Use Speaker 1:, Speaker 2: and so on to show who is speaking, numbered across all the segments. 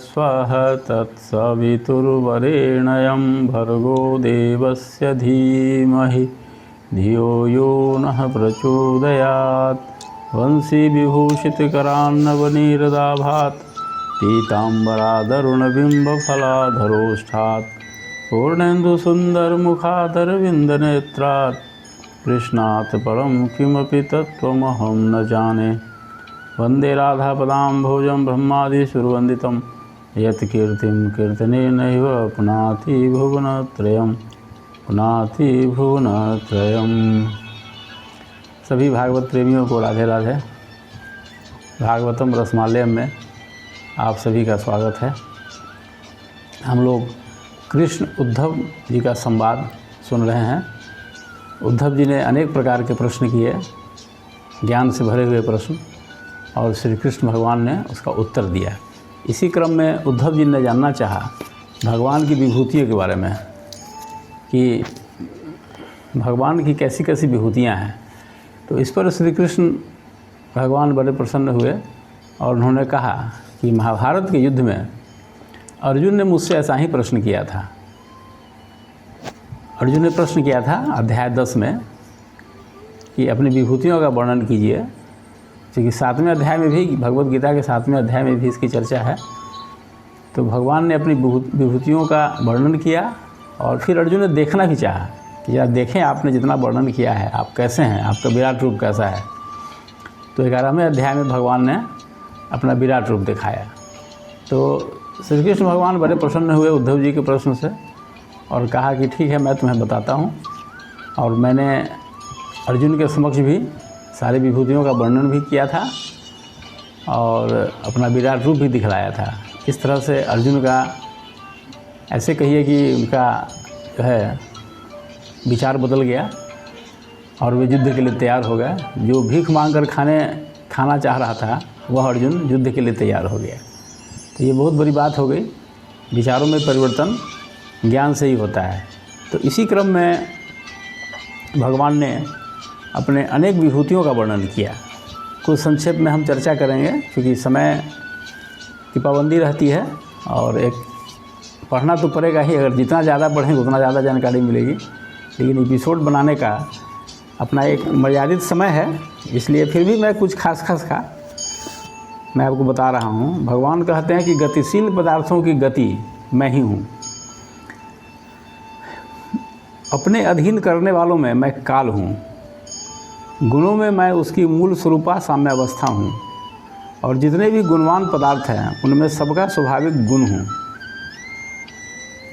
Speaker 1: स्वः तत्सवितुर्वरेण्यं भर्गो देवस्य धीमहि धियो यो नः प्रचोदयात्। वंशी विभूषितकरान्नवनीरदाभात् पीताम्बरादरुणबिम्बफलाधरोष्ठात् पूर्णेन्दुसुन्दरमुखादरविन्दनेत्रात् कृष्णात् परं किमपि तत्त्वमहं न जाने। वन्दे राधापदाम्भोजं ब्रह्मादिसुरवन्दितं यत्कीर्तिं कीर्तनेनैव पुनाति भुवनत्रयम् पुनाति भुवनत्रयम्। सभी भागवत प्रेमियों को राधे राधे। भागवतम रसमालयम में आप सभी का स्वागत है। हम लोग कृष्ण उद्धव जी का संवाद सुन रहे हैं। उद्धव जी ने अनेक प्रकार के प्रश्न किए, ज्ञान से भरे हुए प्रश्न, और श्री कृष्ण भगवान ने उसका उत्तर दिया। इसी क्रम में उद्धव जी ने जानना चाहा भगवान की विभूतियों के बारे में कि भगवान की कैसी कैसी विभूतियाँ हैं। तो इस पर श्री कृष्ण भगवान बड़े प्रसन्न हुए और उन्होंने कहा कि महाभारत के युद्ध में अर्जुन ने मुझसे ऐसा ही प्रश्न किया था। अर्जुन ने प्रश्न किया था अध्याय 10 में कि अपनी विभूतियों का वर्णन कीजिए, क्योंकि 7वें अध्याय में भी, भगवत गीता के 7वें अध्याय में भी इसकी चर्चा है। तो भगवान ने अपनी विभूतियों का वर्णन किया और फिर अर्जुन ने देखना भी चाहा कि यार देखें आपने जितना वर्णन किया है, आप कैसे हैं, आपका विराट रूप कैसा है। तो 11वें अध्याय में भगवान ने अपना विराट रूप दिखाया। तो श्री कृष्ण भगवान बड़े प्रसन्न हुए उद्धव जी के प्रश्न से और कहा कि ठीक है, मैं तुम्हें बताता हूँ। और मैंने अर्जुन के समक्ष भी सारी विभूतियों का वर्णन भी किया था और अपना विराट रूप भी दिखलाया था। इस तरह से अर्जुन का, ऐसे कहिए कि उनका जो है विचार बदल गया और वे युद्ध के लिए तैयार हो गए। जो भीख मांगकर खाना चाह रहा था वह अर्जुन युद्ध के लिए तैयार हो गया। तो ये बहुत बड़ी बात हो गई। विचारों में परिवर्तन ज्ञान से ही होता है। तो इसी क्रम में भगवान ने अपने अनेक विभूतियों का वर्णन किया। कुछ संक्षेप में हम चर्चा करेंगे, क्योंकि समय की पाबंदी रहती है और एक पढ़ना तो पड़ेगा ही। अगर जितना ज़्यादा पढ़ेंगे उतना ज़्यादा जानकारी मिलेगी, लेकिन एपिसोड बनाने का अपना एक मर्यादित समय है, इसलिए फिर भी मैं कुछ खास का मैं आपको बता रहा हूँ। भगवान कहते हैं कि गतिशील पदार्थों की गति मैं ही हूँ, अपने अधीन करने वालों में मैं काल हूँ, गुणों में मैं उसकी मूल स्वरूपा साम्यावस्था हूँ, और जितने भी गुणवान पदार्थ हैं उनमें सबका स्वाभाविक गुण हूँ।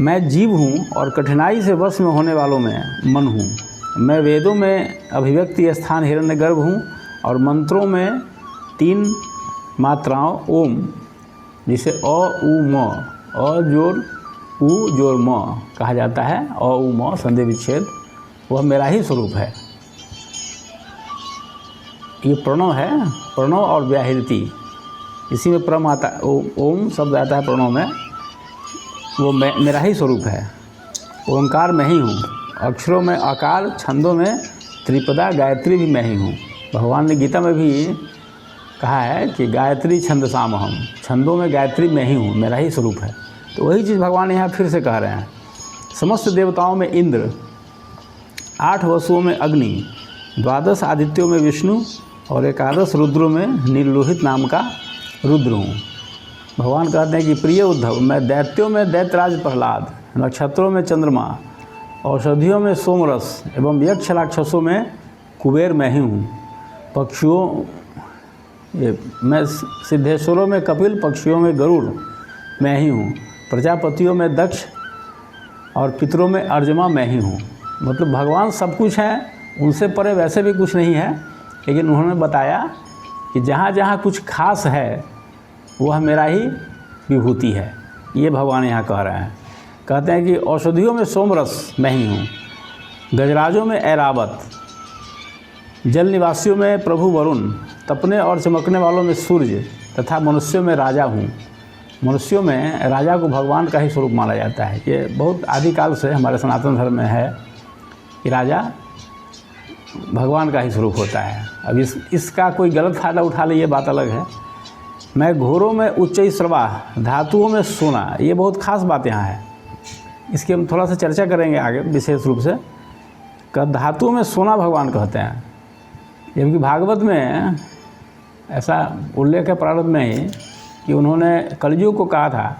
Speaker 1: मैं जीव हूँ और कठिनाई से वश में होने वालों में मन हूँ। मैं वेदों में अभिव्यक्ति स्थान हिरण्यगर्भ हूँ और मंत्रों में 3 मात्राओं ओम, जिसे अ उ म, अ जोर उ जोर म कहा जाता है, अ उ म संधि विच्छेद, वह मेरा ही स्वरूप है। ये प्रणव है, प्रणव और व्याहृति, इसी में प्रणव आता है, ओम शब्द आता है प्रणव में, वो मेरा ही स्वरूप है। ओंकार मैं ही हूँ। अक्षरों में आकार, छंदों में त्रिपदा गायत्री भी मैं ही हूँ। भगवान ने गीता में भी कहा है कि गायत्री छंदसामहम, छंदों में गायत्री मैं ही हूँ, मेरा ही स्वरूप है। तो वही चीज़ भगवान यहाँ फिर से कह रहे हैं। समस्त देवताओं में इंद्र, 8 वसुओं में अग्नि, 12 आदित्यों में विष्णु और 11 रुद्रों में नीलोहित नाम का रुद्र हूँ। भगवान कहते हैं कि प्रिय उद्धव, मैं दैत्यों में दैत्यराज प्रहलाद, नक्षत्रों में चंद्रमा, औषधियों में सोमरस एवं यक्ष राक्षसों में कुबेर मैं ही हूँ। पक्षियों मैं सिद्धेश्वरों में कपिल, पक्षियों में गरुड़ मैं ही हूँ। प्रजापतियों में दक्ष और पितरों में अर्जमा मैं ही हूँ। मतलब भगवान सब कुछ है, उनसे परे वैसे भी कुछ नहीं है, लेकिन उन्होंने बताया कि जहाँ जहाँ कुछ खास है वह मेरा ही विभूति है। ये भगवान यहाँ कह रहे हैं। कहते हैं कि औषधियों में सोमरस मैं ही हूँ, गजराजों में ऐरावत, जल निवासियों में प्रभु वरुण, तपने और चमकने वालों में सूर्य तथा मनुष्यों में राजा हूँ। मनुष्यों में राजा को भगवान का ही स्वरूप माना जाता है। ये बहुत आदिकाल से हमारे सनातन धर्म में है कि राजा भगवान का ही स्वरूप होता है। अब इसका कोई गलत फ़ायदा उठा ले, ये बात अलग है। मैं घोरों में उच्च स्रवा, धातुओं में सोना। ये बहुत खास बात यहाँ है, इसकी हम थोड़ा सा चर्चा करेंगे आगे विशेष रूप से। धातुओं में सोना भगवान कहते हैं, जबकि भागवत में ऐसा उल्लेख है प्रारंभ में ही कि उन्होंने कलयुग को कहा था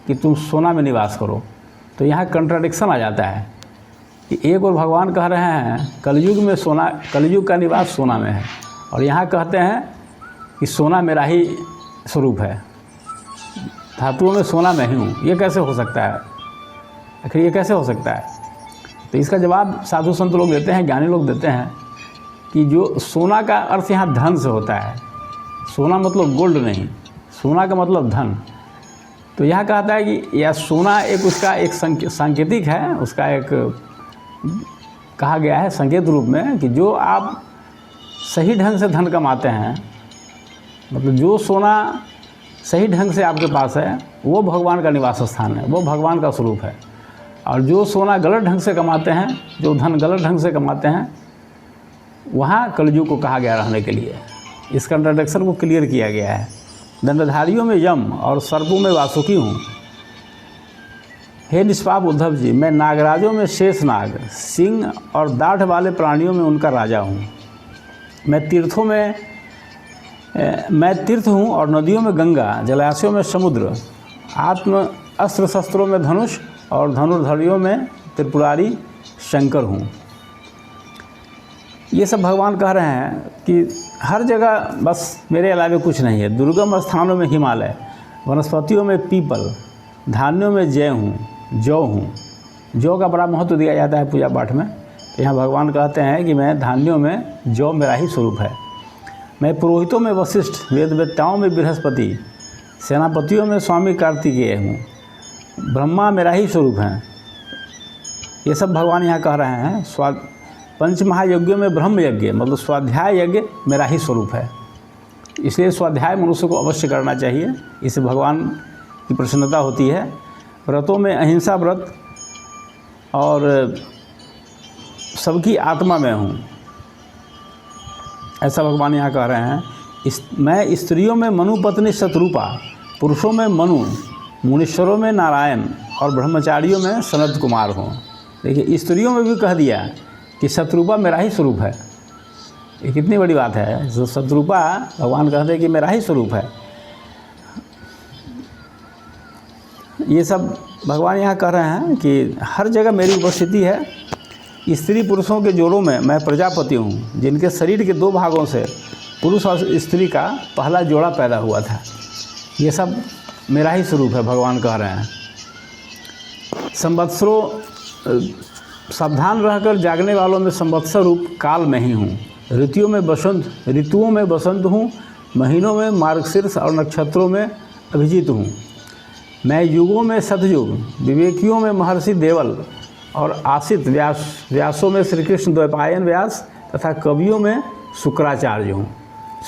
Speaker 1: कि तुम सोना में निवास करो। तो यहाँ कंट्राडिक्शन आ जाता है कि एक और भगवान कह रहे हैं कलयुग में सोना, कलयुग का निवास सोना में है, और यहाँ कहते हैं कि सोना मेरा ही स्वरूप है, धातुओं में सोना मैं ही हूँ। ये कैसे हो सकता है? आखिर ये कैसे हो सकता है? तो इसका जवाब साधु संत लोग देते हैं, ज्ञानी लोग देते हैं कि जो सोना का अर्थ यहाँ धन से होता है। सोना मतलब गोल्ड नहीं, सोना का मतलब धन। तो यहाँ कहता है कि यह सोना एक उसका एक सांकेतिक है, उसका एक कहा गया है संकेत रूप में कि जो आप सही ढंग से धन कमाते हैं, मतलब जो सोना सही ढंग से आपके पास है वो भगवान का निवास स्थान है, वो भगवान का स्वरूप है। और जो सोना गलत ढंग से कमाते हैं, जो धन गलत ढंग से कमाते हैं, वहाँ कलयुग को कहा गया रहने के लिए। इस कंट्राडिक्शन को क्लियर किया गया है। दंडधारियों में यम और सर्पों में वासुकी हूँ। हे निष्पाप उद्धव जी, मैं नागराजों में शेष नाग, सिंह और दाढ़ वाले प्राणियों में उनका राजा हूँ। मैं तीर्थ हूँ और नदियों में गंगा, जलाशयों में समुद्र, आत्म अस्त्र शस्त्रों में धनुष और धनुर्धरियों में त्रिपुरारी शंकर हूँ। ये सब भगवान कह रहे हैं कि हर जगह बस मेरे अलावा कुछ नहीं है। दुर्गम स्थानों में हिमालय, वनस्पतियों में पीपल, धान्यों में जौ हूँ। जौ का बड़ा महत्व दिया जाता है पूजा पाठ में। तो यहाँ भगवान कहते हैं कि मैं धान्यों में जौ मेरा ही स्वरूप है। मैं पुरोहितों में वशिष्ठ, वेदवेत्ताओं में बृहस्पति, सेनापतियों में स्वामी कार्तिकेय हूँ। ब्रह्मा मेरा ही स्वरूप है। ये सब भगवान यहाँ कह रहे हैं। पंच महायज्ञों में ब्रह्म यज्ञ मतलब स्वाध्याय यज्ञ मेरा ही स्वरूप है। इसलिए स्वाध्याय मनुष्य को अवश्य करना चाहिए, इससे भगवान की प्रसन्नता होती है। व्रतों में अहिंसा व्रत और सबकी आत्मा में हूँ, ऐसा भगवान यहाँ कह रहे हैं। मैं स्त्रियों में मनु पत्नी शत्रुपा, पुरुषों में मनु, मुनीश्वरों में नारायण और ब्रह्मचारियों में सनत कुमार हूँ। देखिए, स्त्रियों में भी कह दिया कि शत्रुपा मेरा ही स्वरूप है। ये कितनी बड़ी बात है। जो शत्रुपा भगवान कहते हैं कि मेरा ही स्वरूप है। ये सब भगवान यहाँ कह रहे हैं कि हर जगह मेरी उपस्थिति है। स्त्री पुरुषों के जोड़ों में मैं प्रजापति हूँ, जिनके शरीर के दो भागों से पुरुष और स्त्री का पहला जोड़ा पैदा हुआ था। ये सब मेरा ही स्वरूप है, भगवान कह रहे हैं। संवत्सरों, सावधान रहकर जागने वालों में संवत्सर रूप काल में ही हूँ। ऋतुओं में बसंत हूँ, महीनों में मार्गशीर्ष और नक्षत्रों में अभिजीत हूँ। मैं युगों में सतयुग, विवेकियों में महर्षि देवल और आसित व्यासों में श्री कृष्ण द्वैपायन व्यास तथा कवियों में शुक्राचार्य हूँ।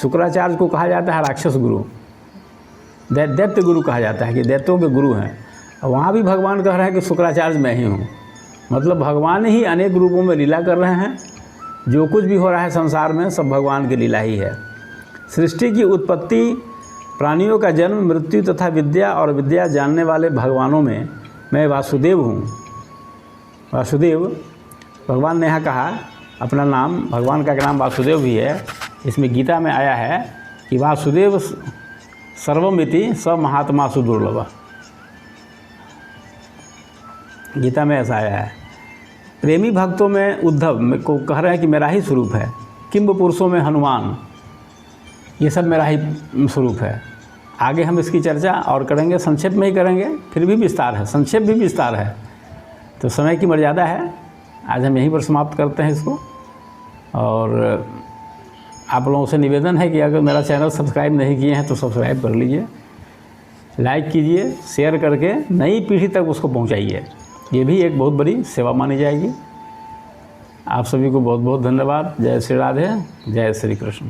Speaker 1: शुक्राचार्य को कहा जाता है राक्षस गुरु, दैत्य गुरु कहा जाता है कि दैत्यों के गुरु हैं। वहाँ भी भगवान कह रहे हैं कि शुक्राचार्य मैं ही हूँ। मतलब भगवान ही अनेक रूपों में लीला कर रहे हैं। जो कुछ भी हो रहा है संसार में सब भगवान की लीला ही है। सृष्टि की उत्पत्ति, प्राणियों का जन्म, मृत्यु तथा विद्या और विद्या जानने वाले भगवानों में मैं वासुदेव हूँ। वासुदेव भगवान ने यहाँ कहा अपना नाम, भगवान का नाम वासुदेव भी है। इसमें गीता में आया है कि वासुदेव सर्वमिति स महात्मासु दुर्लभ। गीता में ऐसा आया है। प्रेमी भक्तों में उद्धव को कह रहे हैं कि मेरा ही स्वरूप है। किंब पुरुषों में हनुमान, ये सब मेरा ही स्वरूप है। आगे हम इसकी चर्चा और करेंगे, संक्षेप में ही करेंगे, फिर भी विस्तार है, संक्षेप भी विस्तार है। तो समय की मर्यादा है, आज हम यहीं पर समाप्त करते हैं इसको। और आप लोगों से निवेदन है कि अगर मेरा चैनल सब्सक्राइब नहीं किए हैं तो सब्सक्राइब कर लीजिए, लाइक कीजिए, शेयर करके नई पीढ़ी तक उसको पहुंचाइए। ये भी एक बहुत बड़ी सेवा मानी जाएगी। आप सभी को बहुत बहुत धन्यवाद। जय श्री राधे, जय श्री कृष्ण।